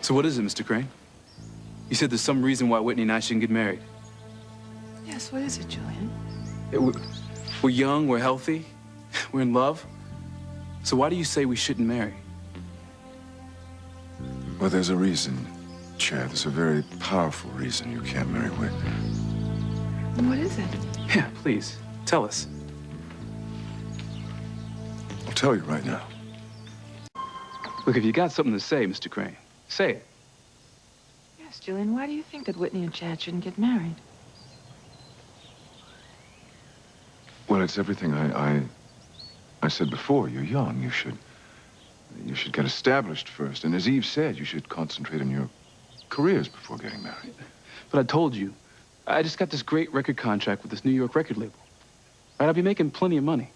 So what is it, Mr. Crane? You said there's some reason why Whitney and I shouldn't get married. Yes, what is it, Julian? We're young, we're healthy, we're in love. So why do you say we shouldn't marry? Well, there's a reason, Chad. There's a very powerful reason you can't marry Whitney. What is it? Yeah, please, tell us. I'll tell you right now. Look, if you got something to say, Mr. Crane, say it. Yes, Julian, why do you think that Whitney and Chad shouldn't get married? Well, it's everything I said before. You're young. You should get established first. And as Eve said, you should concentrate on your careers before getting married. But I told you, I just got this great record contract with this New York record label. Right, I'll be making plenty of money.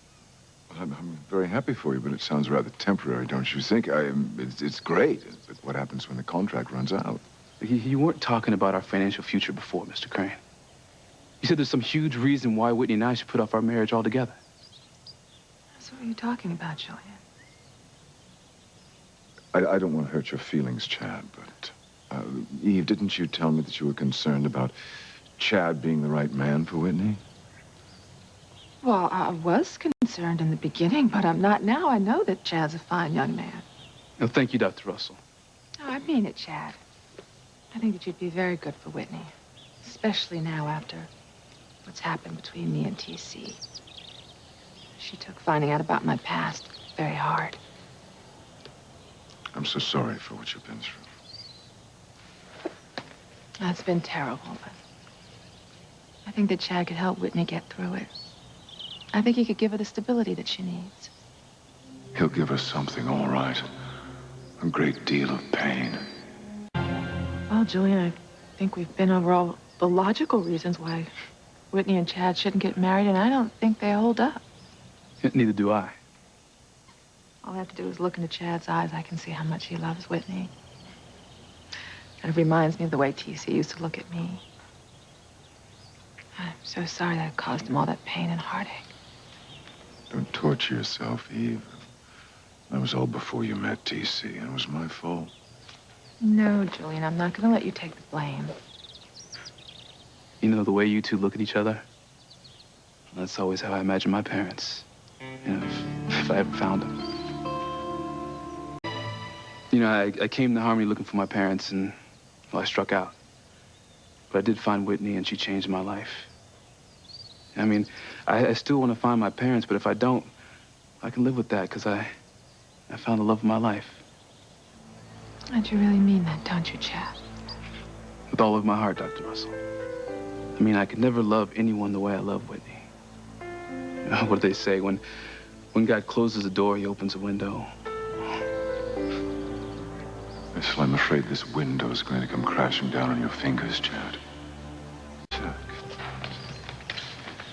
Well, I'm very happy for you, but it sounds rather temporary, don't you think? It's great, but what happens when the contract runs out? You weren't talking about our financial future before, Mr. Crane. You said there's some huge reason why Whitney and I should put off our marriage altogether. So what are you talking about, Julian? I don't want to hurt your feelings, Chad, but Eve, didn't you tell me that you were concerned about Chad being the right man for Whitney? Well, I was concerned in the beginning, but I'm not now. I know that Chad's a fine young man. No, thank you, Dr. Russell. No, I mean it, Chad. I think that you'd be very good for Whitney, especially now after what's happened between me and TC. She took finding out about my past very hard. I'm so sorry for what you've been through. That's been terrible, but I think that Chad could help Whitney get through it. I think he could give her the stability that she needs. He'll give us something, all right. A great deal of pain. Well, Julian, I think we've been over all the logical reasons why Whitney and Chad shouldn't get married, and I don't think they hold up. Neither do I. All I have to do is look into Chad's eyes. I can see how much he loves Whitney. And it reminds me of the way TC used to look at me. I'm so sorry that it caused him all that pain and heartache. Don't torture yourself, Eve. That was all before you met TC, and it was my fault. No, Julian, I'm not going to let you take the blame. You know, the way you two look at each other, that's always how I imagine my parents. You know, if I ever found them. You know, I came to Harmony looking for my parents, and, well, I struck out. But I did find Whitney, and she changed my life. I mean, I still want to find my parents, but if I don't, I can live with that, because I found the love of my life. And you really mean that, don't you, Chad? With all of my heart, Dr. Russell. I mean, I could never love anyone the way I love Whitney. You know, what do they say? When God closes a door, he opens a window. I'm afraid this window's going to come crashing down on your fingers, Chad.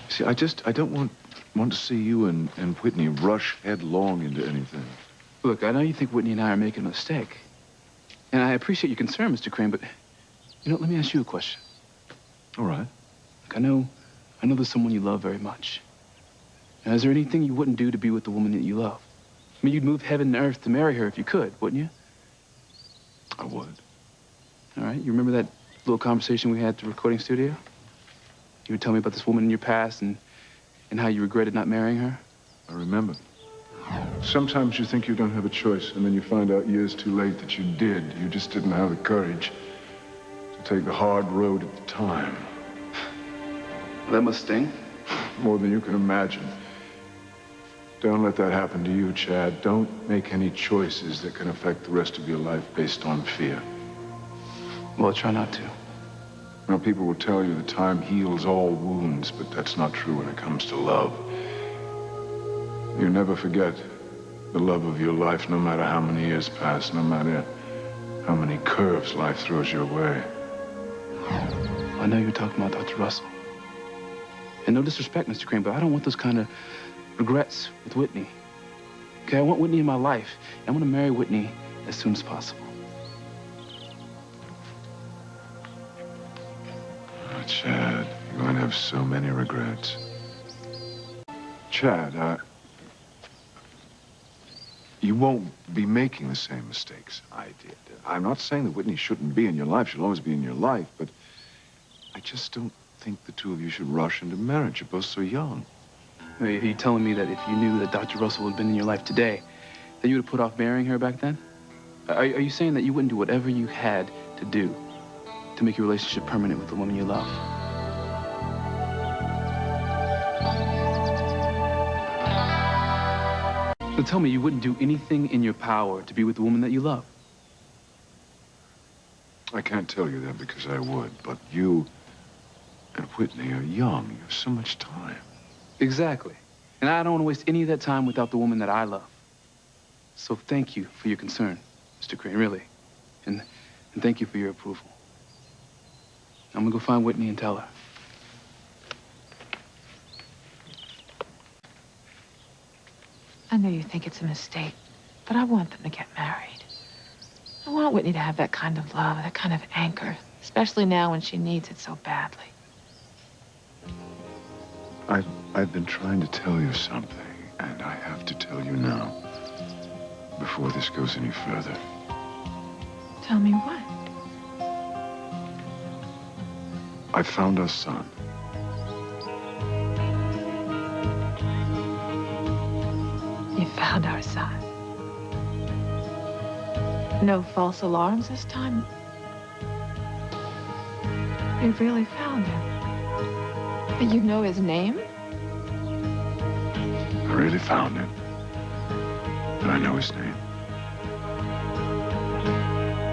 See, I don't want to see you and Whitney rush headlong into anything. Look, I know you think Whitney and I are making a mistake. And I appreciate your concern, Mr. Crane, but, you know, let me ask you a question. All right. Look, I know there's someone you love very much. Now, is there anything you wouldn't do to be with the woman that you love? I mean, you'd move heaven and earth to marry her if you could, wouldn't you? I would. All right, you remember that little conversation we had at the recording studio? You would tell me about this woman in your past and how you regretted not marrying her? I remember. Sometimes you think you don't have a choice, and then you find out years too late that you did. You just didn't have the courage to take the hard road at the time. That must sting. More than you can imagine. Don't let that happen to you, Chad. Don't make any choices that can affect the rest of your life based on fear. Well, I'll try not to. Now, people will tell you that time heals all wounds, but that's not true when it comes to love. You never forget the love of your life, no matter how many years pass, no matter how many curves life throws your way. I know you're talking about Dr. Russell. And no disrespect, Mr. Crane, but I don't want those kind of regrets with Whitney. Okay, I want Whitney in my life. I want to marry Whitney as soon as possible. Oh, Chad, you're going to have so many regrets. Chad, You won't be making the same mistakes I did. I'm not saying that Whitney shouldn't be in your life. She'll always be in your life, but I just don't think the two of you should rush into marriage. You're both so young. Are you telling me that if you knew that Dr. Russell had been in your life today, that you would have put off marrying her back then? Are you saying that you wouldn't do whatever you had to do to make your relationship permanent with the woman you love? So tell me you wouldn't do anything in your power to be with the woman that you love. I can't tell you that because I would, but you and Whitney are young. You have so much time. Exactly. And I don't want to waste any of that time without the woman that I love. So thank you for your concern, Mr. Crane, really. And thank you for your approval. I'm gonna go find Whitney and tell her. I know you think it's a mistake, but I want them to get married. I want Whitney to have that kind of love, that kind of anchor, especially now when she needs it so badly. I've been trying to tell you something, and I have to tell you now, before this goes any further. Tell me what? I found our son. You found our son. No false alarms this time? You really found him. But you know his name? I really found him. And I know his name.